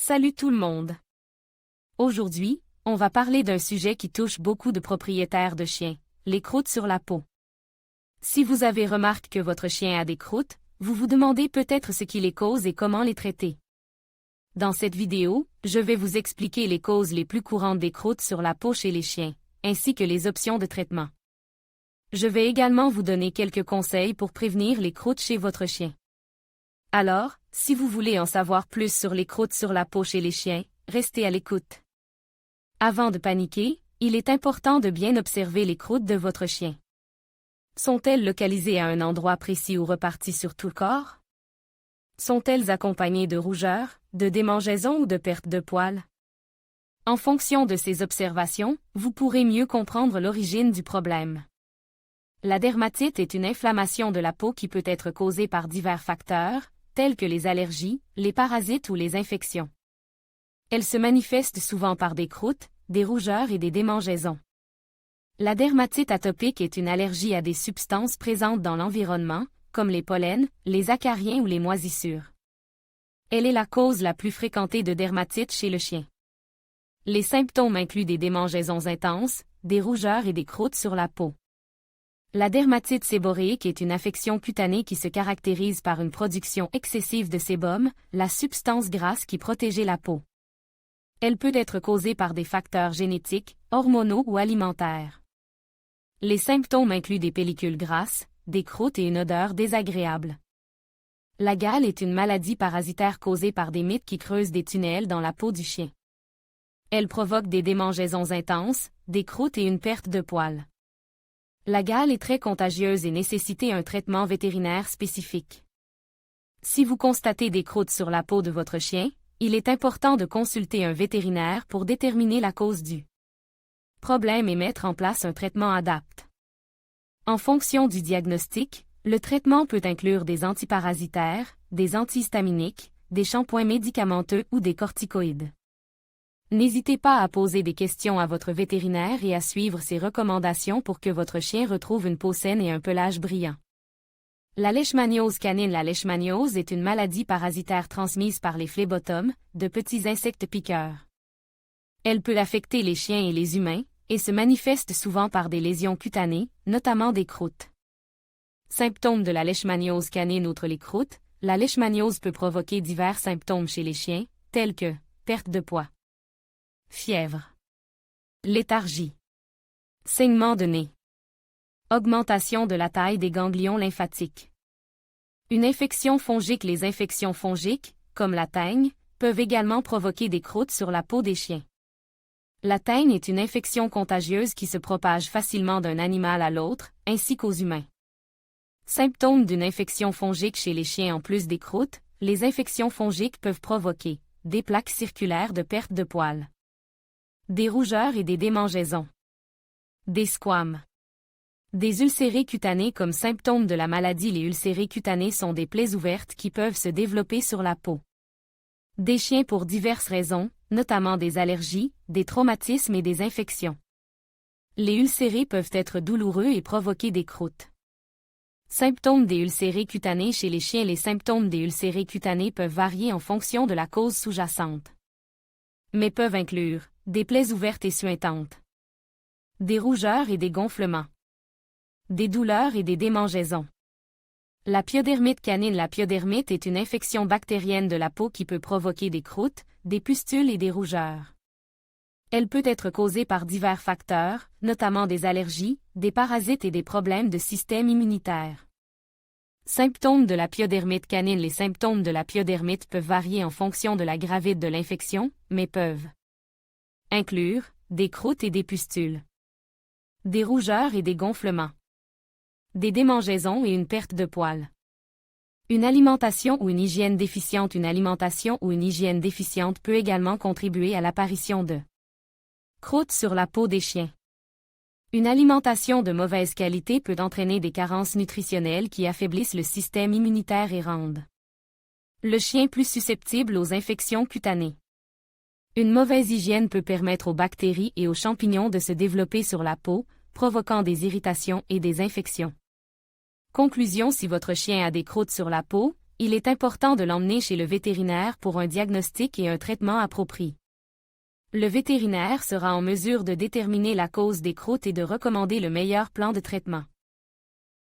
Salut tout le monde! Aujourd'hui, on va parler d'un sujet qui touche beaucoup de propriétaires de chiens, les croûtes sur la peau. Si vous avez remarqué que votre chien a des croûtes, vous vous demandez peut-être ce qui les cause et comment les traiter. Dans cette vidéo, je vais vous expliquer les causes les plus courantes des croûtes sur la peau chez les chiens, ainsi que les options de traitement. Je vais également vous donner quelques conseils pour prévenir les croûtes chez votre chien. Alors, si vous voulez en savoir plus sur les croûtes sur la peau chez les chiens, restez à l'écoute. Avant de paniquer, il est important de bien observer les croûtes de votre chien. Sont-elles localisées à un endroit précis ou reparties sur tout le corps? Sont-elles accompagnées de rougeurs, de démangeaisons ou de perte de poils? En fonction de ces observations, vous pourrez mieux comprendre l'origine du problème. La dermatite est une inflammation de la peau qui peut être causée par divers facteurs, tels que les allergies, les parasites ou les infections. Elle se manifeste souvent par des croûtes, des rougeurs et des démangeaisons. La dermatite atopique est une allergie à des substances présentes dans l'environnement, comme les pollens, les acariens ou les moisissures. Elle est la cause la plus fréquentée de dermatite chez le chien. Les symptômes incluent des démangeaisons intenses, des rougeurs et des croûtes sur la peau. La dermatite séboréique est une affection cutanée qui se caractérise par une production excessive de sébum, la substance grasse qui protégeait la peau. Elle peut être causée par des facteurs génétiques, hormonaux ou alimentaires. Les symptômes incluent des pellicules grasses, des croûtes et une odeur désagréable. La gale est une maladie parasitaire causée par des mites qui creusent des tunnels dans la peau du chien. Elle provoque des démangeaisons intenses, des croûtes et une perte de poils. La gale est très contagieuse et nécessite un traitement vétérinaire spécifique. Si vous constatez des croûtes sur la peau de votre chien, il est important de consulter un vétérinaire pour déterminer la cause du problème et mettre en place un traitement adapté. En fonction du diagnostic, le traitement peut inclure des antiparasitaires, des antihistaminiques, des shampoings médicamenteux ou des corticoïdes. N'hésitez pas à poser des questions à votre vétérinaire et à suivre ses recommandations pour que votre chien retrouve une peau saine et un pelage brillant. La leishmaniose canine. La leishmaniose est une maladie parasitaire transmise par les phlébotomes, de petits insectes piqueurs. Elle peut affecter les chiens et les humains, et se manifeste souvent par des lésions cutanées, notamment des croûtes. Symptômes de la leishmaniose canine. Outre les croûtes, la leishmaniose peut provoquer divers symptômes chez les chiens, tels que perte de poids, fièvre, léthargie, saignement de nez, augmentation de la taille des ganglions lymphatiques. Une infection fongique. Les infections fongiques, comme la teigne, peuvent également provoquer des croûtes sur la peau des chiens. La teigne est une infection contagieuse qui se propage facilement d'un animal à l'autre, ainsi qu'aux humains. Symptômes d'une infection fongique chez les chiens. En plus des croûtes, les infections fongiques peuvent provoquer des plaques circulaires de perte de poils, des rougeurs et des démangeaisons, des squames, des ulcérés cutanés. Comme symptômes de la maladie, les ulcérés cutanés sont des plaies ouvertes qui peuvent se développer sur la peau des chiens pour diverses raisons, notamment des allergies, des traumatismes et des infections. Les ulcérés peuvent être douloureux et provoquer des croûtes. Symptômes des ulcérés cutanés chez les chiens. Les symptômes des ulcérés cutanés peuvent varier en fonction de la cause sous-jacente, mais peuvent inclure des plaies ouvertes et suintantes, des rougeurs et des gonflements, des douleurs et des démangeaisons. La pyodermite canine. La pyodermite est une infection bactérienne de la peau qui peut provoquer des croûtes, des pustules et des rougeurs. Elle peut être causée par divers facteurs, notamment des allergies, des parasites et des problèmes de système immunitaire. Symptômes de la pyodermite canine. Les symptômes de la pyodermite peuvent varier en fonction de la gravité de l'infection, mais peuvent inclure des croûtes et des pustules, des rougeurs et des gonflements, des démangeaisons et une perte de poils. Une alimentation ou une hygiène déficiente. Une alimentation ou une hygiène déficiente peut également contribuer à l'apparition de croûtes sur la peau des chiens. Une alimentation de mauvaise qualité peut entraîner des carences nutritionnelles qui affaiblissent le système immunitaire et rendent le chien plus susceptible aux infections cutanées. Une mauvaise hygiène peut permettre aux bactéries et aux champignons de se développer sur la peau, provoquant des irritations et des infections. Conclusion: si votre chien a des croûtes sur la peau, il est important de l'emmener chez le vétérinaire pour un diagnostic et un traitement approprié. Le vétérinaire sera en mesure de déterminer la cause des croûtes et de recommander le meilleur plan de traitement.